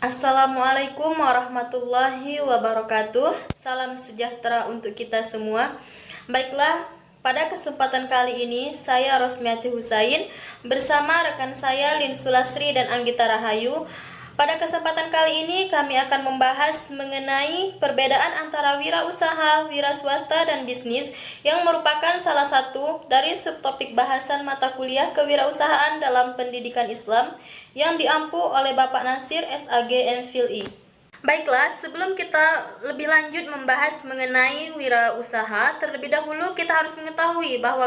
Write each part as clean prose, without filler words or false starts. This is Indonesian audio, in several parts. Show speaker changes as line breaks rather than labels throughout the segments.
Assalamualaikum warahmatullahi wabarakatuh. Salam sejahtera untuk kita semua. Baiklah, pada kesempatan kali ini saya Rosmiati Husain bersama rekan saya Lin Sulasri dan Anggita Rahayu. Pada kesempatan kali ini kami akan membahas mengenai perbedaan antara wirausaha, wira swasta, dan bisnis yang merupakan salah satu dari subtopik bahasan mata kuliah kewirausahaan dalam pendidikan Islam yang diampu oleh Bapak Nasir SAG MPhil. Baiklah, sebelum kita lebih lanjut membahas mengenai wirausaha, terlebih dahulu kita harus mengetahui bahwa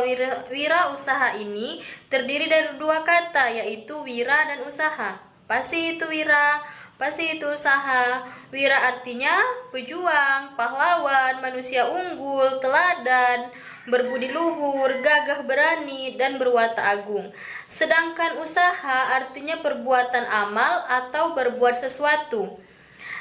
wirausaha ini terdiri dari dua kata, yaitu wira dan usaha. Pasti itu wira, pasti itu usaha. Wira artinya pejuang, pahlawan, manusia unggul, teladan, berbudi luhur, gagah berani, dan berwatak agung. Sedangkan usaha artinya perbuatan amal atau berbuat sesuatu.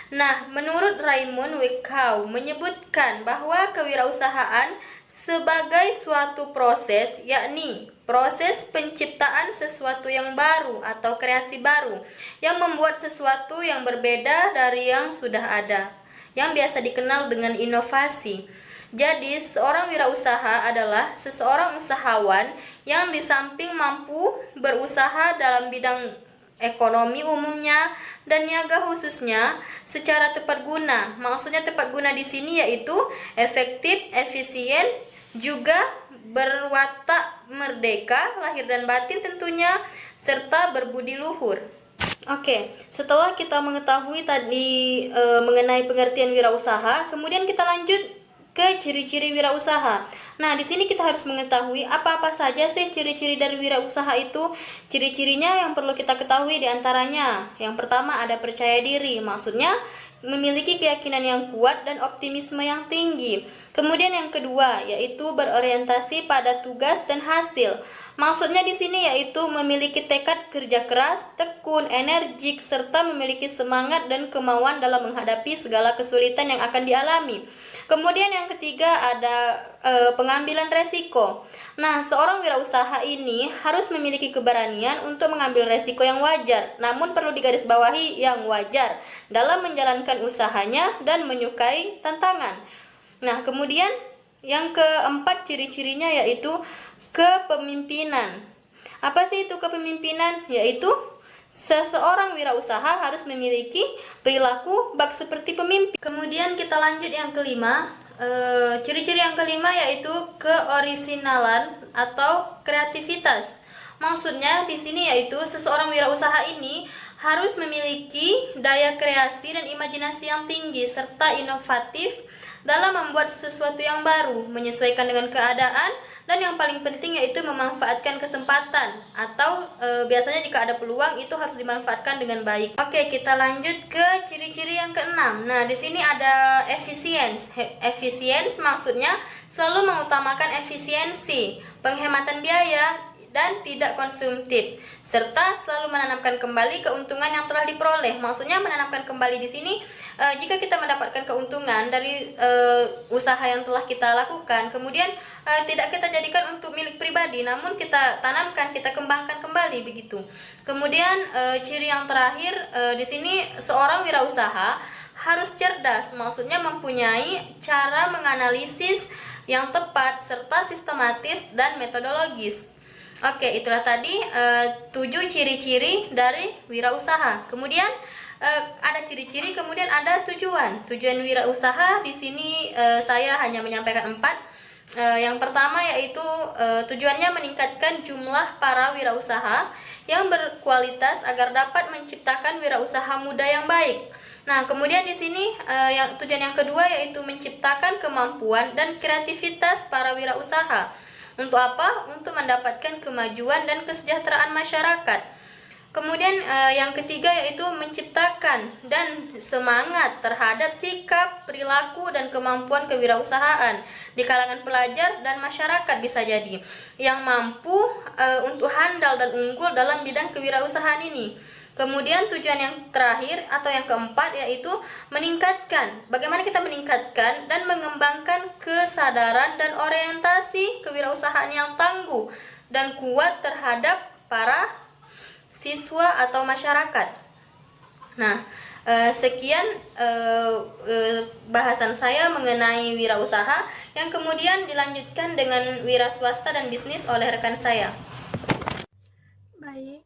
Nah, menurut Raymond Wickau menyebutkan bahwa kewirausahaan sebagai suatu proses, yakni proses penciptaan sesuatu yang baru atau kreasi baru yang membuat sesuatu yang berbeda dari yang sudah ada, yang biasa dikenal dengan inovasi. Jadi, seorang wirausaha adalah seseorang usahawan yang di samping mampu berusaha dalam bidang ekonomi umumnya dan niaga khususnya secara tepat guna. Maksudnya tepat guna di sini yaitu efektif, efisien, juga berwatak merdeka lahir dan batin tentunya, serta berbudi luhur. Oke, setelah kita mengetahui tadi mengenai pengertian wirausaha, kemudian kita lanjut ke ciri-ciri wirausaha. Nah, di sini kita harus mengetahui apa-apa saja sih ciri-ciri dari wirausaha itu. Ciri-cirinya yang perlu kita ketahui diantaranya, yang pertama ada percaya diri, maksudnya memiliki keyakinan yang kuat dan optimisme yang tinggi. Kemudian yang kedua yaitu berorientasi pada tugas dan hasil. Maksudnya di sini yaitu memiliki tekad kerja keras, tekun, energik, serta memiliki semangat dan kemauan dalam menghadapi segala kesulitan yang akan dialami. Kemudian yang ketiga ada pengambilan resiko. Nah, seorang wirausaha ini harus memiliki keberanian untuk mengambil resiko yang wajar, namun perlu digarisbawahi yang wajar dalam menjalankan usahanya dan menyukai tantangan. Nah, kemudian yang keempat ciri-cirinya yaitu kepemimpinan. Apa sih itu kepemimpinan? Yaitu seseorang wirausaha harus memiliki perilaku bak seperti pemimpin. Kemudian kita lanjut yang kelima. Ciri-ciri yang kelima yaitu keorisinalan atau kreativitas. Maksudnya di sini yaitu seseorang wirausaha ini harus memiliki daya kreasi dan imajinasi yang tinggi serta inovatif dalam membuat sesuatu yang baru, menyesuaikan dengan keadaan, dan yang paling penting yaitu memanfaatkan kesempatan atau biasanya jika ada peluang itu harus dimanfaatkan dengan baik. Oke, kita lanjut ke ciri-ciri yang keenam. Nah, di sini ada efisiens. Efisiens maksudnya selalu mengutamakan efisiensi, penghematan biaya, dan tidak konsumtif, serta selalu menanamkan kembali keuntungan yang telah diperoleh. Maksudnya menanamkan kembali di sini jika kita mendapatkan keuntungan dari usaha yang telah kita lakukan, kemudian tidak kita jadikan untuk milik pribadi, namun kita tanamkan, kita kembangkan kembali begitu. Kemudian ciri yang terakhir di sini seorang wirausaha harus cerdas, maksudnya mempunyai cara menganalisis yang tepat serta sistematis dan metodologis. Oke, itulah tadi 7 ciri-ciri dari wirausaha. Kemudian ada ciri-ciri, kemudian ada tujuan. Tujuan wirausaha di sini saya hanya menyampaikan 4. Yang pertama yaitu tujuannya meningkatkan jumlah para wirausaha yang berkualitas agar dapat menciptakan wirausaha muda yang baik. Nah, kemudian di sini tujuan yang kedua yaitu menciptakan kemampuan dan kreativitas para wirausaha. Untuk apa? Untuk mendapatkan kemajuan dan kesejahteraan masyarakat. Kemudian yang ketiga yaitu menciptakan dan semangat terhadap sikap, perilaku, dan kemampuan kewirausahaan di kalangan pelajar dan masyarakat bisa jadi yang mampu untuk handal dan unggul dalam bidang kewirausahaan ini. Kemudian tujuan yang terakhir atau yang keempat yaitu meningkatkan. Bagaimana kita meningkatkan dan mengembangkan kesadaran dan orientasi kewirausahaan yang tangguh dan kuat terhadap para siswa atau masyarakat. Nah, Sekian bahasan saya mengenai wirausaha yang kemudian dilanjutkan dengan wira swasta dan bisnis oleh rekan saya.
Baik,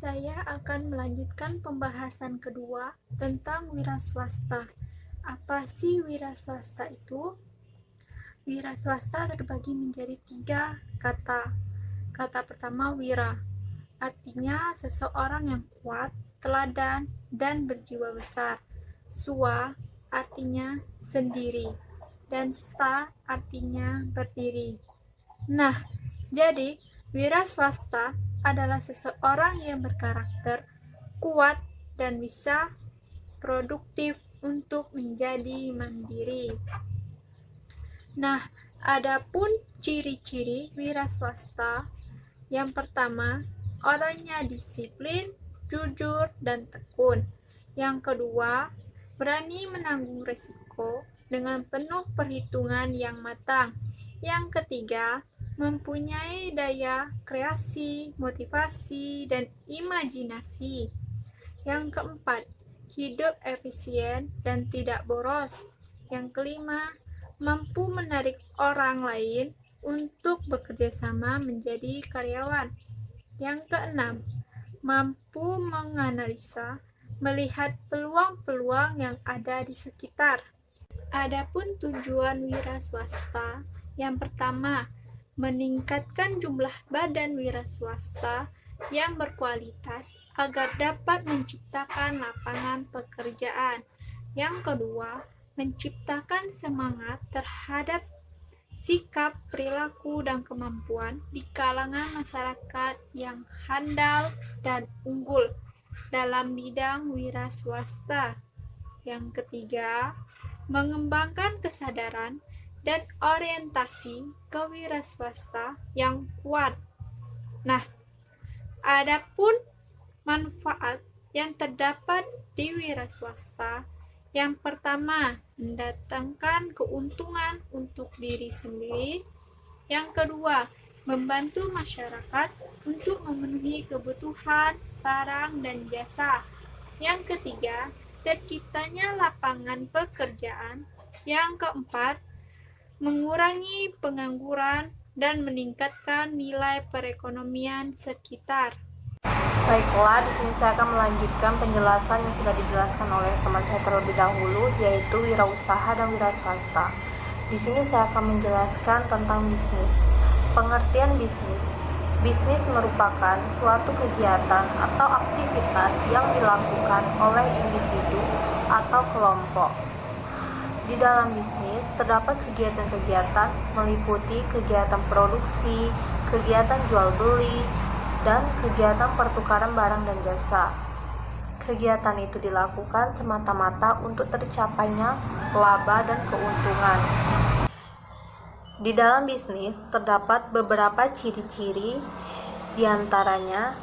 saya akan melanjutkan pembahasan kedua tentang wira swasta. Apa sih wira swasta itu? Wira swasta terbagi menjadi 3 kata. Kata pertama wira, artinya seseorang yang kuat, teladan, dan berjiwa besar. Swa artinya sendiri, dan sta artinya berdiri. Nah, jadi wira swasta adalah seseorang yang berkarakter kuat dan bisa produktif untuk menjadi mandiri. Nah, adapun ciri-ciri wira swasta, yang pertama, orangnya disiplin, jujur, dan tekun. Yang kedua, berani menanggung risiko dengan penuh perhitungan yang matang. Yang ketiga, mempunyai daya kreasi, motivasi, dan imajinasi. Yang keempat, hidup efisien dan tidak boros. Yang kelima, mampu menarik orang lain untuk bekerja sama menjadi karyawan. Yang keenam, mampu menganalisa, melihat peluang-peluang yang ada di sekitar. Adapun tujuan wira swasta, yang pertama, meningkatkan jumlah badan wira swasta yang berkualitas agar dapat menciptakan lapangan pekerjaan. Yang kedua, menciptakan semangat terhadap sikap, perilaku, dan kemampuan di kalangan masyarakat yang handal dan unggul dalam bidang wira swasta. Yang ketiga, mengembangkan kesadaran dan orientasi kewira swasta yang kuat. Nah, adapun manfaat yang terdapat di wira swasta, yang pertama, mendatangkan keuntungan untuk diri sendiri. Yang kedua, membantu masyarakat untuk memenuhi kebutuhan barang dan jasa. Yang ketiga, terciptanya lapangan pekerjaan. Yang keempat, mengurangi pengangguran dan meningkatkan nilai perekonomian sekitar.
Baiklah, di sini saya akan melanjutkan penjelasan yang sudah dijelaskan oleh teman saya terlebih dahulu, yaitu wirausaha dan wira swasta. Di sini saya akan menjelaskan tentang bisnis. Pengertian bisnis. Bisnis merupakan suatu kegiatan atau aktivitas yang dilakukan oleh individu atau kelompok. Di dalam bisnis terdapat kegiatan-kegiatan meliputi kegiatan produksi, kegiatan jual beli, dan kegiatan pertukaran barang dan jasa. Kegiatan itu dilakukan semata-mata untuk tercapainya laba dan keuntungan. Di dalam bisnis terdapat beberapa ciri-ciri, diantaranya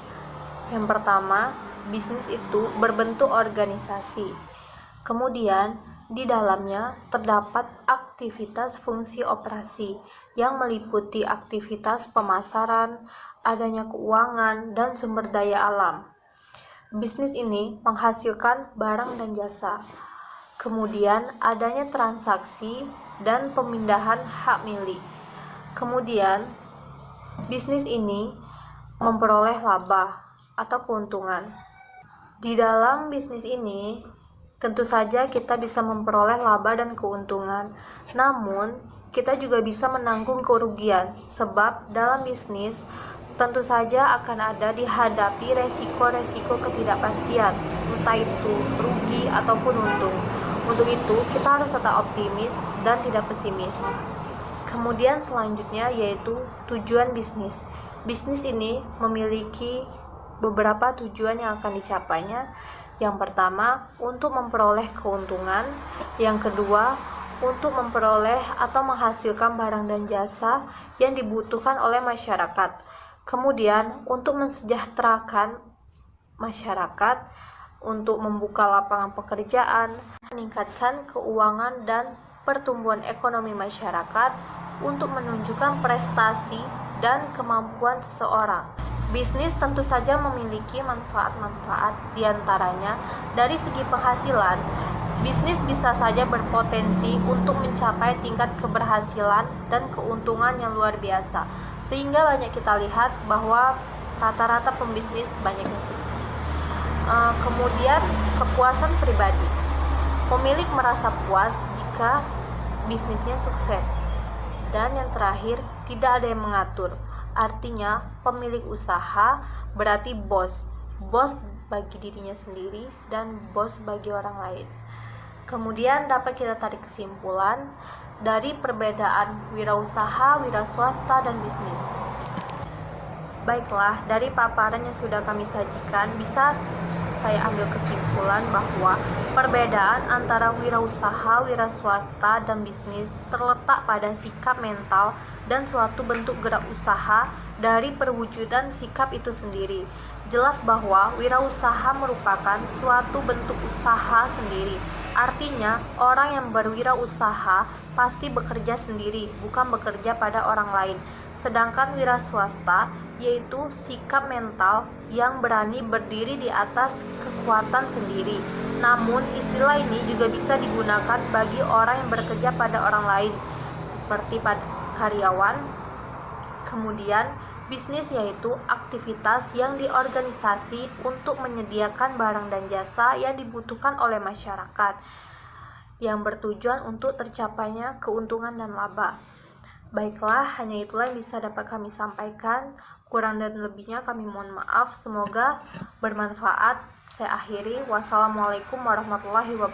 yang pertama, bisnis itu berbentuk organisasi. Kemudian, di dalamnya terdapat aktivitas fungsi operasi yang meliputi aktivitas pemasaran, adanya keuangan, dan sumber daya alam. Bisnis ini menghasilkan barang dan jasa. Kemudian adanya transaksi dan pemindahan hak milik. Kemudian bisnis ini memperoleh laba atau keuntungan. Di dalam bisnis ini tentu saja kita bisa memperoleh laba dan keuntungan. Namun kita juga bisa menanggung kerugian, sebab dalam bisnis tentu saja akan ada dihadapi resiko-resiko ketidakpastian, entah itu rugi ataupun untung. Untuk itu, kita harus tetap optimis dan tidak pesimis. Kemudian selanjutnya yaitu tujuan bisnis. Bisnis ini memiliki beberapa tujuan yang akan dicapainya. Yang pertama, untuk memperoleh keuntungan. Yang kedua, untuk memperoleh atau menghasilkan barang dan jasa yang dibutuhkan oleh masyarakat. Kemudian, untuk mensejahterakan masyarakat, untuk membuka lapangan pekerjaan, meningkatkan keuangan dan pertumbuhan ekonomi masyarakat, untuk menunjukkan prestasi dan kemampuan seseorang. Bisnis tentu saja memiliki manfaat-manfaat, diantaranya dari segi penghasilan. Bisnis bisa saja berpotensi untuk mencapai tingkat keberhasilan dan keuntungan yang luar biasa, sehingga banyak kita lihat bahwa rata-rata pembisnis banyak yang sukses. Kemudian kepuasan pribadi. Pemilik merasa puas jika bisnisnya sukses. Dan yang terakhir, tidak ada yang mengatur. Artinya, pemilik usaha berarti bos bagi dirinya sendiri dan bos bagi orang lain. Kemudian dapat kita tarik kesimpulan dari perbedaan wirausaha, wiraswasta, dan bisnis. Baiklah, dari paparan yang sudah kami sajikan, bisa saya ambil kesimpulan bahwa perbedaan antara wirausaha, wiraswasta, dan bisnis terletak pada sikap mental dan suatu bentuk gerak usaha dari perwujudan sikap itu sendiri. Jelas bahwa wirausaha merupakan suatu bentuk usaha sendiri. Artinya, orang yang berwirausaha pasti bekerja sendiri, bukan bekerja pada orang lain. Sedangkan wiraswasta yaitu sikap mental yang berani berdiri di atas kekuatan sendiri. Namun, istilah ini juga bisa digunakan bagi orang yang bekerja pada orang lain, seperti pada karyawan. Kemudian, bisnis yaitu aktivitas yang diorganisasi untuk menyediakan barang dan jasa yang dibutuhkan oleh masyarakat, yang bertujuan untuk tercapainya keuntungan dan laba. Baiklah, hanya itulah yang bisa dapat kami sampaikan. Kurang dan lebihnya kami mohon maaf. Semoga bermanfaat. Saya akhiri. Wassalamualaikum warahmatullahi wabarakatuh.